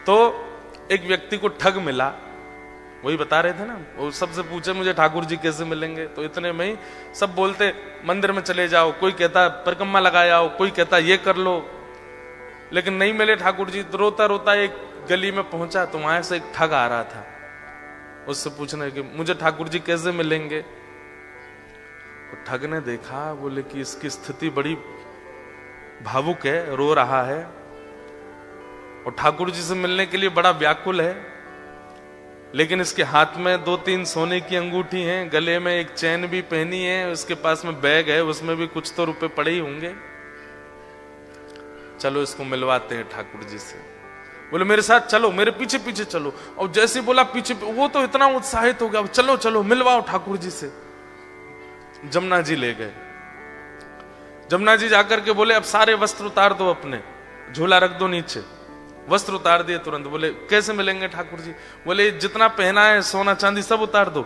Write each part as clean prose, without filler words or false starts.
तो एक व्यक्ति को ठग मिला, वही बता रहे थे ना, वो सबसे पूछे मुझे ठाकुर जी कैसे मिलेंगे, तो इतने में ही सब बोलते मंदिर में चले जाओ, कोई कहता परिक्रमा लगा आओ, कोई कहता ये कर लो, लेकिन नहीं मिले ठाकुर जी। तो रोता रोता एक गली में पहुंचा, तो वहां से एक ठग आ रहा था, उससे पूछने कि मुझे ठाकुर जी कैसे मिलेंगे। तो ठग ने देखा, बोले कि इसकी स्थिति बड़ी भावुक है, रो रहा है और ठाकुर जी से मिलने के लिए बड़ा व्याकुल है, लेकिन इसके हाथ में 2-3 सोने की अंगूठी हैं, गले में एक चैन भी पहनी है, उसके पास में बैग है, उसमें भी कुछ तो रुपए पड़े ही होंगे, चलो इसको मिलवाते हैं ठाकुर जी से। बोले मेरे साथ चलो, मेरे पीछे पीछे चलो। और जैसे बोला पीछे, वो तो इतना उत्साहित हो गया, चलो चलो मिलवाओ ठाकुर जी से। जमुना जी ले गए। जमुना जी जाकर के बोले अब सारे वस्त्र उतार दो, अपने झोला रख दो नीचे। वस्त्र उतार दिए तुरंत। बोले कैसे मिलेंगे ठाकुर जी? बोले जितना पहना है सोना चांदी सब उतार दो।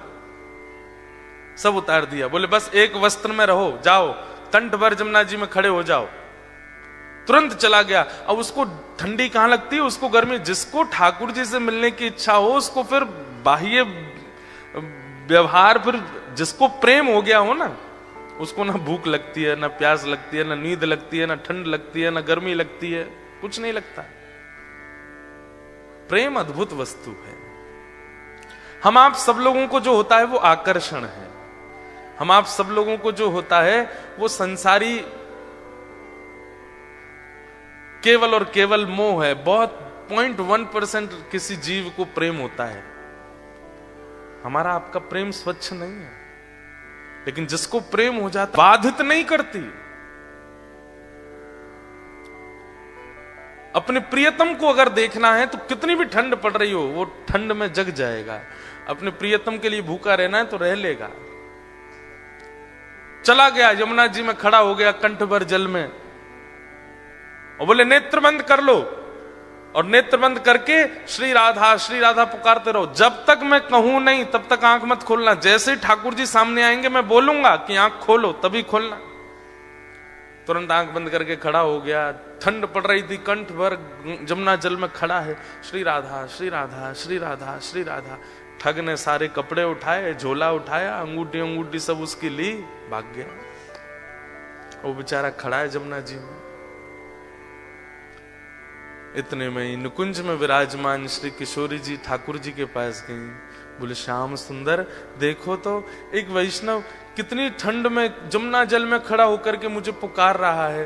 सब उतार दिया। बोले बस एक वस्त्र में रहो, जाओ कंठ भर जमुना जी में खड़े हो जाओ। तुरंत चला गया। अब उसको ठंडी कहां लगती है, उसको गर्मी। जिसको ठाकुर जी से मिलने की इच्छा हो उसको फिर बाह्य व्यवहार, फिर जिसको प्रेम हो गया हो ना, उसको ना भूख लगती है, ना प्यास लगती है, ना नींद लगती है, ना ठंड लगती है, ना गर्मी लगती है, कुछ नहीं लगता। प्रेम अद्भुत वस्तु है। हम आप सब लोगों को जो होता है वो आकर्षण है। हम आप सब लोगों को जो होता है वो संसारी केवल और केवल मोह है। बहुत 0.1% किसी जीव को प्रेम होता है। हमारा आपका प्रेम स्वच्छ नहीं है, लेकिन जिसको प्रेम हो जाता बाधित नहीं करती। अपने प्रियतम को अगर देखना है तो कितनी भी ठंड पड़ रही हो वो ठंड में जग जाएगा। अपने प्रियतम के लिए भूखा रहना है तो रह लेगा। चला गया, यमुना जी में खड़ा हो गया कंठ भर जल में और बोले नेत्र बंद कर लो। और नेत्र बंद करके श्री राधा पुकारते रहो। जब तक मैं कहूं नहीं तब तक आंख मत खोलना। जैसे ही ठाकुर जी सामने आएंगे मैं बोलूंगा कि आंख खोलो, तभी खोलना। तुरंत आंख बंद करके खड़ा हो गया। ठंड पड़ रही थी, कंठ भर जमुना जल में खड़ा है। श्री राधा श्री राधा श्री राधा श्री राधा। ठग ने सारे कपड़े उठाए, झोला उठाया, अंगूठी अंगूठी सब उसकी ली, भाग गया। वो बेचारा खड़ा है जमुना जी में। इतने में ही नुकुंज में विराजमान श्री किशोरी जी ठाकुर जी के पास गई। बोले श्याम सुंदर देखो तो एक वैष्णव कितनी ठंड में जमुना जल में खड़ा होकर के मुझे पुकार रहा है।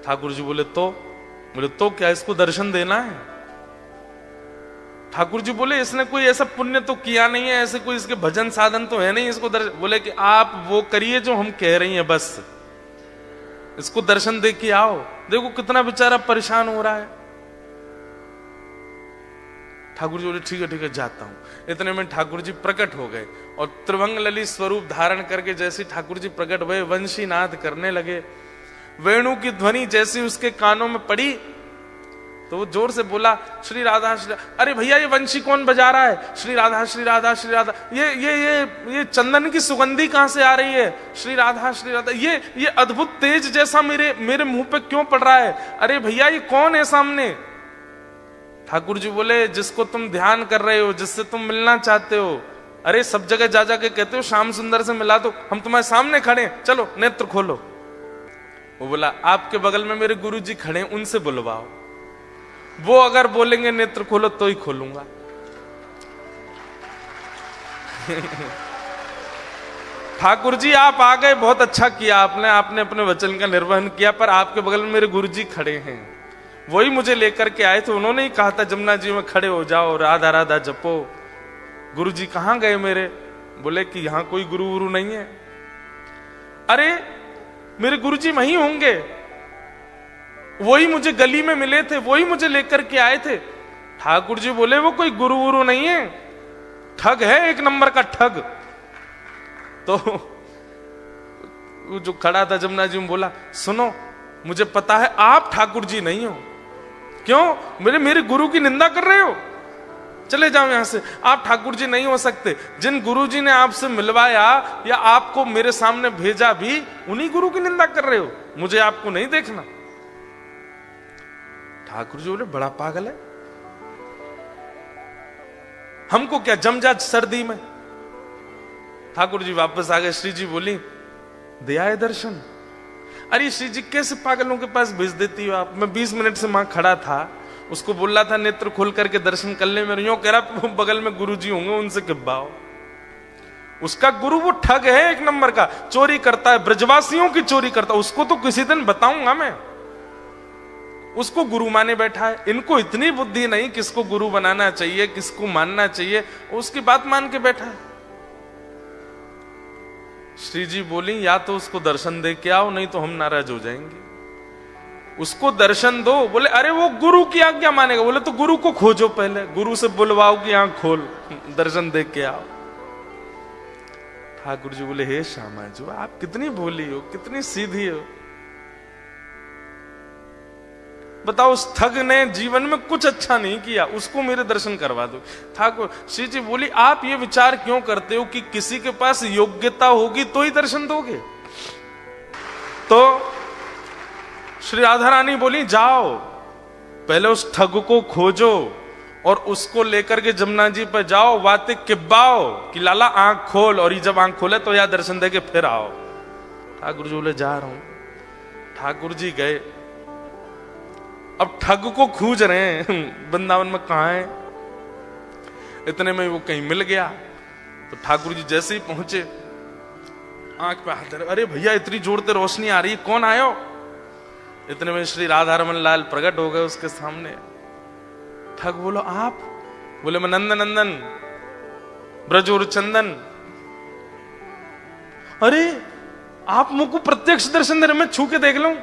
ठाकुर जी बोले तो क्या इसको दर्शन देना है? ठाकुर जी बोले इसने कोई ऐसा पुण्य तो किया नहीं है, ऐसे कोई इसके भजन साधन तो है नहीं इसको दर्शन। बोले कि आप वो करिए जो हम कह रही हैं, बस इसको दर्शन दे के आओ। देखो कितना बेचारा परेशान हो रहा है। ठाकुर जी बोले ठीक है जाता हूं। इतने में ठाकुर जी प्रकट हो गए और त्रिभंग ललित स्वरूप धारण करके जैसे ठाकुर जी प्रकट हुए वंशी नाद करने लगे। वेणु की ध्वनि जैसी उसके कानों में पड़ी तो वो जोर से बोला श्री राधा श्री। अरे भैया ये वंशी कौन बजा रहा है? श्री राधा श्री राधा श्री राधा। ये चंदन की सुगंधी कहां से आ रही है? श्री राधा श्री राधा। ये अद्भुत तेज जैसा मेरे मुंह पे क्यों पड़ रहा है? अरे भैया ये कौन है सामने? ठाकुर जी बोले जिसको तुम ध्यान कर रहे हो, जिससे तुम मिलना चाहते हो। अरे सब जगह जा के कहते हो श्याम सुंदर से मिला दो, हम तुम्हारे सामने खड़े, चलो नेत्र खोलो। वो बोला आपके बगल में मेरे गुरु जी खड़े, उनसे बुलवाओ। वो अगर बोलेंगे नेत्र खोलो तो ही खोलूंगा। ठाकुर जी आप आ गए, बहुत अच्छा किया आपने अपने वचन का निर्वहन किया, पर आपके बगल में मेरे गुरु जी खड़े हैं, वही मुझे लेकर के आए थे। उन्होंने ही कहा था जमुना जी में खड़े हो जाओ, राधा राधा जपो। गुरु जी कहां गए मेरे? बोले कि यहां कोई गुरु नहीं है। अरे मेरे गुरु जी वहीं होंगे, वही मुझे गली में मिले थे, वही मुझे लेकर के आए थे। ठाकुर जी बोले वो कोई गुरु नहीं है, ठग है, एक नंबर का ठग। तो जो खड़ा था जमुना जी में बोला सुनो मुझे पता है आप ठाकुर जी नहीं हो। क्यों? मेरे गुरु की निंदा कर रहे हो? चले जाओ यहां से, आप ठाकुर जी नहीं हो सकते। जिन गुरु जी ने आपसे मिलवाया या आपको मेरे सामने भेजा भी उन्हीं गुरु की निंदा कर रहे हो, मुझे आपको नहीं देखना। ठाकुर जी बोले बड़ा पागल है, हमको क्या जम जा सर्दी में। ठाकुर जी वापस आ गए। श्री जी बोली दिया है दर्शन। अरे श्री जी कैसे पागलों के पास भेज देती हो आप, मैं 20 मिनट से वहां खड़ा था, उसको बोल रहा था नेत्र खोल करके दर्शन कर ले, मेरे यूं कह रहा बगल में गुरु जी होंगे उनसे किब्बाओ। उसका गुरु वो ठग है एक नंबर का, चोरी करता है, ब्रजवासियों की चोरी करता है। उसको तो किसी दिन बताऊंगा मैं, उसको गुरु माने बैठा है। इनको इतनी बुद्धि नहीं किसको गुरु बनाना चाहिए, किसको मानना चाहिए, उसकी बात मान के बैठा है। श्री जी बोली या तो उसको दर्शन दे के आओ, नहीं तो हम नाराज हो जाएंगे। उसको दर्शन दो। बोले अरे वो गुरु की आज्ञा मानेगा। बोले तो गुरु को खोजो, पहले गुरु से बुलवाओ कि आंख खोल, दर्शन दे के आओ। ठाकुर जी बोले हे श्यामा जी आप कितनी भोली हो, कितनी सीधी हो। बताओ उस ठग ने जीवन में कुछ अच्छा नहीं किया, उसको मेरे दर्शन करवा दो। ठाकुर श्री जी बोली आप ये विचार क्यों करते हो कि किसी के पास योग्यता होगी तो ही दर्शन दोगे। तो श्री राधा रानी बोली जाओ पहले उस ठग को खोजो और उसको लेकर के जमुना जी पर जाओ, वाते किब्बाओ कि लाला आंख खोल, और ये जब आंख खोले तो यार दर्शन दे के फिर आओ। ठाकुर जी बोले जा रहा हूं। ठाकुर जी गए। अब ठग को खोज रहे हैं वृंदावन में कहां है। इतने में वो कहीं मिल गया। तो ठाकुर जी जैसे ही पहुंचे आंख पे हाथ धरे, अरे भैया इतनी जोर से रोशनी आ रही है, कौन आयो। इतने में श्री राधा रमन लाल प्रकट हो गए उसके सामने। ठग बोलो आप। बोले मैं नंदन नंदन ब्रजोर चंदन। अरे आप मुझको प्रत्यक्ष दर्शन दे रहे, मैं छू के देख लूं।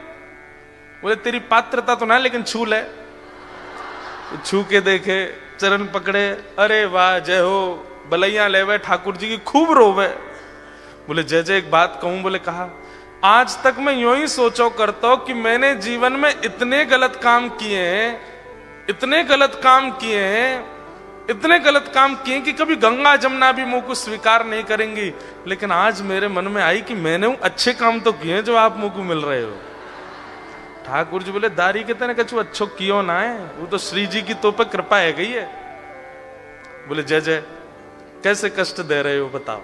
बोले तेरी पात्रता तो ना लेकिन छू ले। तो छू के देखे, चरण पकड़े, अरे वाह जय हो, बलैया लेवे ठाकुर जी की खूब रोवे। बोले जय जय एक बात कहूं। बोले कहा आज तक मैं यूं ही सोचो करता हूं कि मैंने जीवन में इतने गलत काम किए हैं, इतने गलत काम किए हैं, इतने गलत काम किए कि कभी गंगा जमुना भी मुंह को स्वीकार नहीं करेंगी। लेकिन आज मेरे मन में आई कि मैंने अच्छे काम तो किए जो आप मुंह को मिल रहे हो। ठाकुर जी बोले दारी के तेने कछु अच्छो कियो ना है, वो तो श्री जी की तो पे कृपा है गई है। बोले जय जय कैसे कष्ट दे रहे हो बताओ।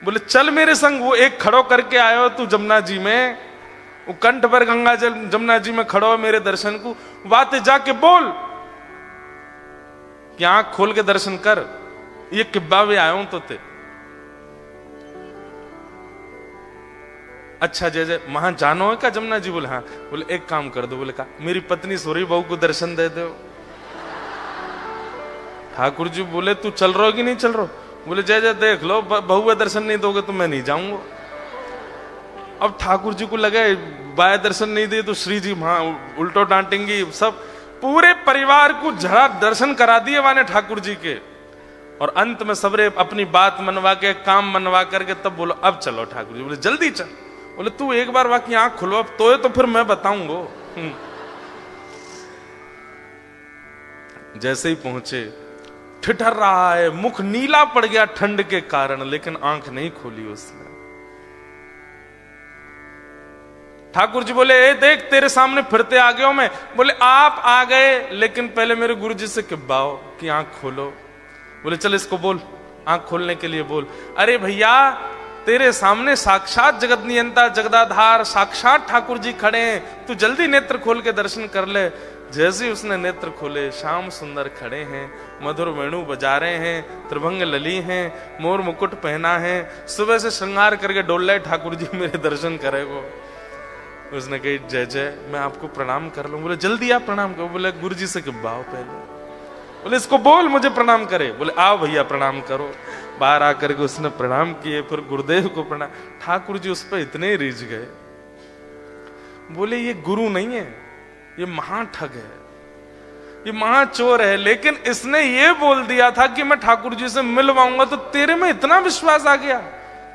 बोले चल मेरे संग। वो एक खड़ो करके आयो तू जमुना जी में, वो कंठ पर गंगा जल जमुना जी में खड़ो मेरे दर्शन को, बातें जाके बोल कि आंख खोल के दर्शन कर, ये किब्बा भी आयो तो ते। अच्छा जय जय वहां जानो है क्या जमुना जी। बोले हाँ। बोले एक काम कर दो। बोले कहा मेरी पत्नी सोरी बहू को दर्शन दे दो। ठाकुर जी बोले तू चल रहा हो कि नहीं चल रहा। बोले जय जय देख लो, बहू का दर्शन नहीं दोगे तो मैं नहीं जाऊंगा। अब ठाकुर जी को लगे बाय दर्शन नहीं दिए तो श्री जी वहां उल्टो डांटेंगी। सब पूरे परिवार को झड़ा दर्शन करा दिए वाने ठाकुर जी के। और अंत में सबरे अपनी बात मनवा के, काम मनवा करके तब बोलो अब चलो। ठाकुर जी बोले जल्दी चल। बोले तू एक बार बाकी आंख खुलवा तो फिर मैं बताऊंगा। जैसे ही पहुंचे ठिठर रहा है, मुख नीला पड़ गया ठंड के कारण, लेकिन आंख नहीं खोली उसने। ठाकुर जी बोले ए देख तेरे सामने फिरते आ गया हूं मैं। बोले आप आ गए, लेकिन पहले मेरे गुरु जी से किब्बाओ कि आंख खोलो। बोले चल इसको बोल, आंख खोलने के लिए बोल। अरे भैया तेरे सामने साक्षात जगत नियंता जगदाधार साक्षात ठाकुर जी खड़े हैं, तू जल्दी नेत्र खोल के दर्शन कर ले। जैसे ही उसने नेत्र खोले, श्याम सुंदर खड़े हैं, मधुर वेणु बजा रहे हैं, त्रिभंग लली हैं, मोर मुकुट पहना है, सुबह से श्रृंगार करके डोल रहे ठाकुर जी मेरे दर्शन करेगो। उसने कही जय जय मैं आपको प्रणाम कर लूं। बोले जल्दी आप प्रणाम करो। बोले गुरु जी से किब्बाओ पहले। बोले इसको बोल मुझे प्रणाम करे। बोले आओ भैया प्रणाम करो। बाहर आकर के उसने प्रणाम किए, फिर गुरुदेव को प्रणाम। ठाकुर जी उस पर इतने रिझ गए। बोले ये गुरु नहीं है, ये महाठग है, ये महाचोर है। लेकिन इसने ये बोल दिया था कि मैं ठाकुर जी से मिलवाऊंगा, तो तेरे में इतना विश्वास आ गया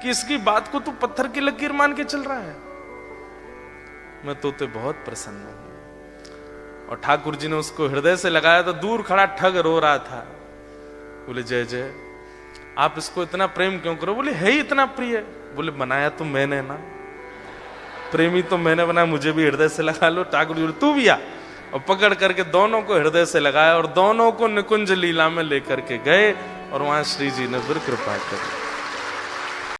कि इसकी बात को तू पत्थर की लकीर मान के चल रहा है। मैं तो ते बहुत प्रसन्न हूं। और ठाकुर जी ने उसको हृदय से लगाया तो दूर खड़ा ठग रो रहा था। बोले जय जय आप इसको इतना प्रेम क्यों करो। बोले है ही इतना प्रिय। बोले बनाया तो मैंने ना, प्रेमी तो मैंने बनाया, मुझे भी हृदय से लगा लो। ठाकुर जी तू भी आ। और पकड़ करके दोनों को हृदय से लगाया और दोनों को निकुंज लीला में लेकर के गए और वहां श्री जी ने फिर कृपा करी।